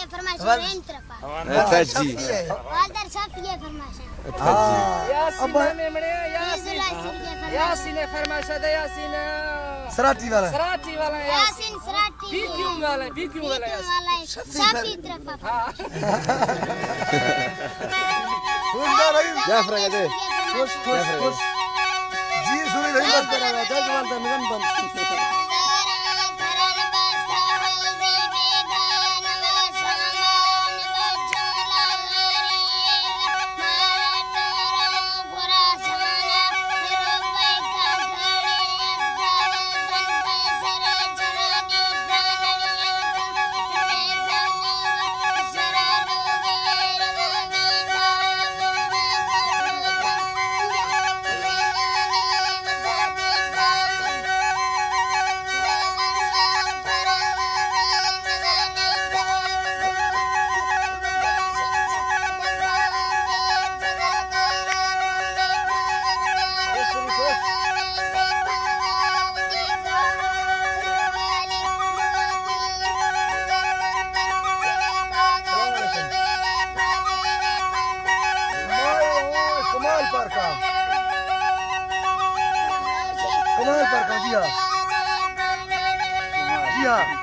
ये फरमाइश है इन तरफ अच्छा जी वादर सब ये फरमाइश है अच्छा जी यासीन मेमणे यासीन फरमाइश है यासीन सराठी वाला यासीन सराठी बीक्यू वाला शफी तरफ हां जाफर कहते खुश जी सुनी नहीं बस कर रहा था जवान था निगम बंद कमाल पर का जी हाँ